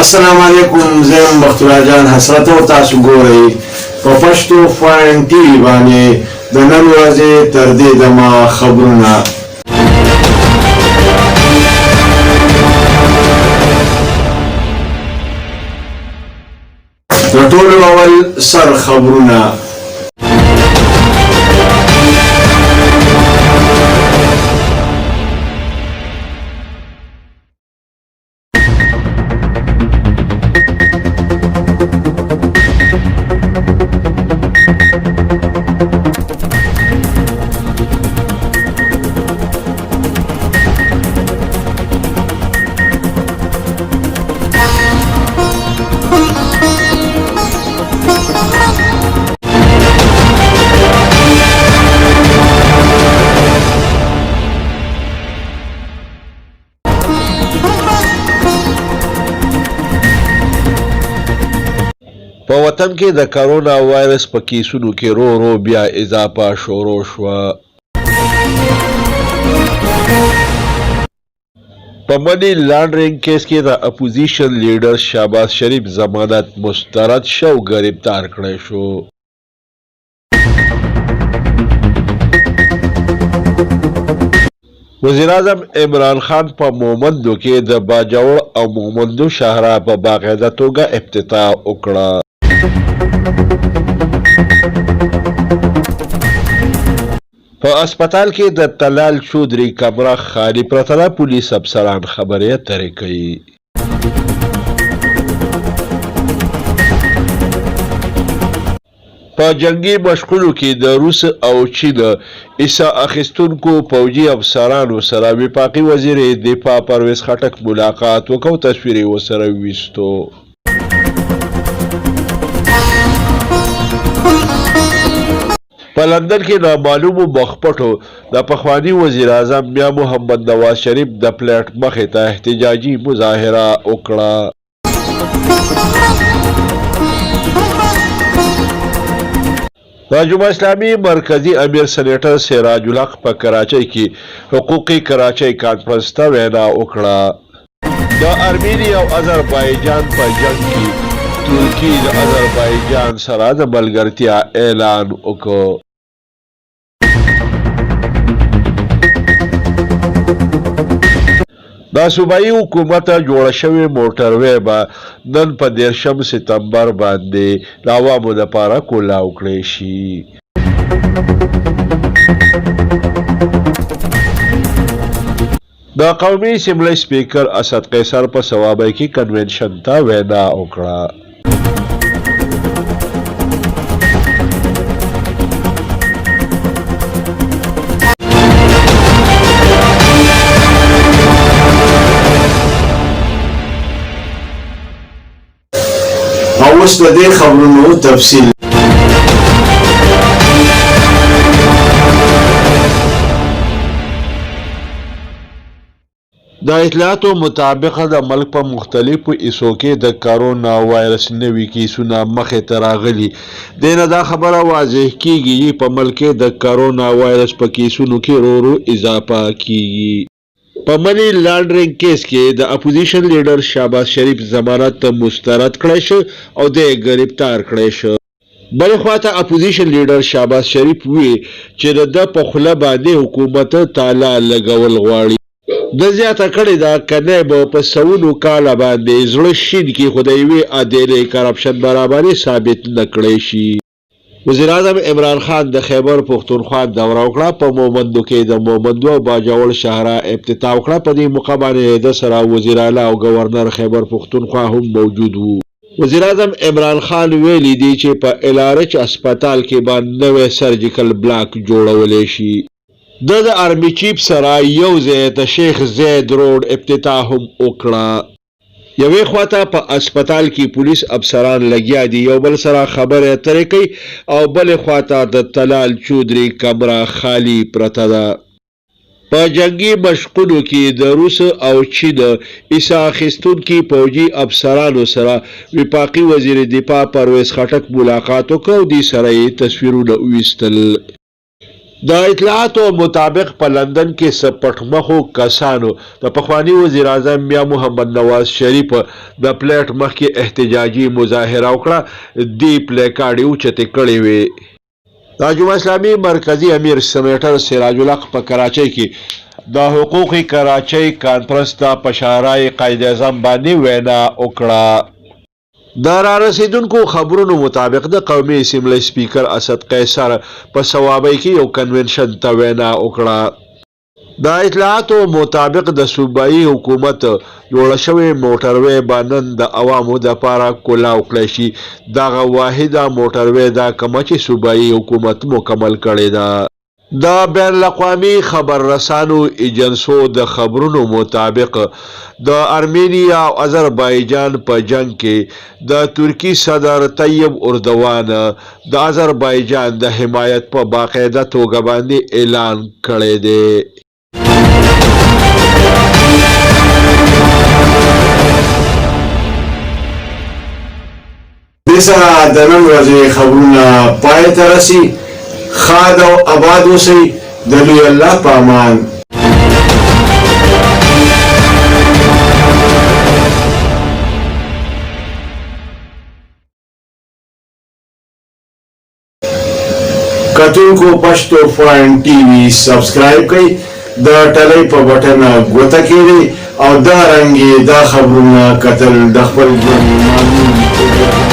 السلام علیکم زم بختیار جان حسرت او تاسو ګورئ په پښتو فاین ټي وي باندې د نن ورځې تر دې دمه خبرونه د ټولو اول سر خبرونه په وطن کې د کرونا وایرس په کیسونو کې رو بیا اضافه شروع شوه. په منی لانډرینګ کیس کې د اپوزیشن لیډر شهباز شریف ضمانت مسترد شو گرفتار کړی شو. وزیر اعظم عمران خان په مومندو کې د باجوړ او مومندو شاهرا په باقاعده توګه افتتاح وکړه. په اسپیټال کې د طلال چودري کمره خالي پرته ده. پولیس افسران خبرې اترې کوي. په جنگي مشغولو کې د روس او چین عیسا اخیستونکو پوځي افسرانو سره وفاقي وزیر دفاع پرویز خټک ملاقات وکړ. تصویر یې ورسره ویستو. په لندن کې نامعلومو مخپټو د پخواني وزیر اعظم میا محمد نواز شریف د پلیټ مخې ته احتجاجي مظاهره وکړه. د جمهوریت اسلامي مرکزی امیر سینیټر سراج الحق په کراچۍ کې حقوقي کراچۍ کانفرنس ته وینا وکړه. د ارمینیا او اذربایجان په جنگ کې ترکی د اذربایجان سره د ملګرتیا اعلان وکړ. د صوبایي حکومت جوړه شوې موټروې به نن په 13 سپتمبر باندې د عوامو لپاره کولاو کړی شي. د قومي اسمبلی سپیکر اسد قیصر په ثوابۍ کې کنونشن ته وینا وکړه. اوس د دې خبرونو تفصیل. د اطلاعاتو مطابق د ملک په مختلفو حصو کې د کرونا وایرس نوي کیسونه مخې ته راغلي. دینه دا خبره واضح کیږي په ملک کې د کرونا وایرس په کیسونو کې رو اضافه کیږي. په منی لانډرینګ کیس کې د اپوزیشن لیډر شهباز شریف ضمانت مسترد کړی شو او د گرفتار کړی شو. بلې خواته اپوزیشن لیډر شهباز شریف وی چې د په خوله باندې حکومت تالا لګول غواړي. د زیاته کړې ده کنه به په سونو کاله باندې زړه شین کې خدای وی عادلې کرپشن برابرۍ ثابت نه کړی شي. وزیر اعظم عمران خان د خیبر پختونخوا دوره وکړه. په مومندو کې د مومندو او باجوړ شاهرا افتتاح وکړه. په دې موقع باندې د سره وزیر اعلی او گورنر خیبر پختونخوا هم موجود وو. وزیر اعظم عمران خان ویلي دی چې په الارچ اسپیټال کې باندې نوې سرجیکل بلاک جوړولې شي. د آرمی چیف سره یو ځای د شیخ زید روډ افتتاح هم وکړه. یوې خواته په اسپیټال کې پولیس افسران لګیا دي یو بل سره خبرې اترې کوي او بلې خواته د طلال چودري کمره خالی پرته ده. په جنگي مشغولو کې د روس او چین عیسا اخیستونکي پوځي افسرانو سره وفاقي وزیر دفاع پرویز خټک ملاقات وکړ او دې سره یې تصویرونه وویستل. د اطلاعاتو مطابق په لندن کې څه پټمخو کسانو د پخواني وزیر اعظم میا محمد نواز شریف د پلیټ مخکې احتجاجي مظاهره وکړه دی پلیکارډ یې اوچتې کړې وې د جمهوریت اسلامي مرکزي امیر سینیټر سراج الحق په کراچۍ کې د حقوق کراچۍ کانفرنس ته په شاهراه قائد اعظم باندې وینا وکړه د را رسیدونکو خبرونو مطابق د قومي اسمبلی سپیکر اسد قیصر په صوابۍ کې یو کنونشن ته وینا وکړه د اطلاعاتو مطابق د صوبایي حکومت جوړه شوې موټروي به نن د عوامو دپاره کلاو کړی شي دغه واحده موټروي دا کومه چې صوبایي حکومت مکمل کړې ده د بین الاقوامي خبر رسانو ایجنسو د خبرونو مطابق د ارمینیا او آذربایجان په جنگ کې د ترکی صدر طیب اردوان د آذربایجان د حمایت په باقاعده توګه باندې اعلان کړی دی دسه د نن ورځې خبرونه پای ته رسي خاد او آباد اوسئ د لوی الله په امان کتونکو پښتو فاین ټي وي سبسکرایب کړئ د ټلۍ په بټن ګوته کړئ او دا رنګ دا خبرونه کتل د خپل ژوند معلوم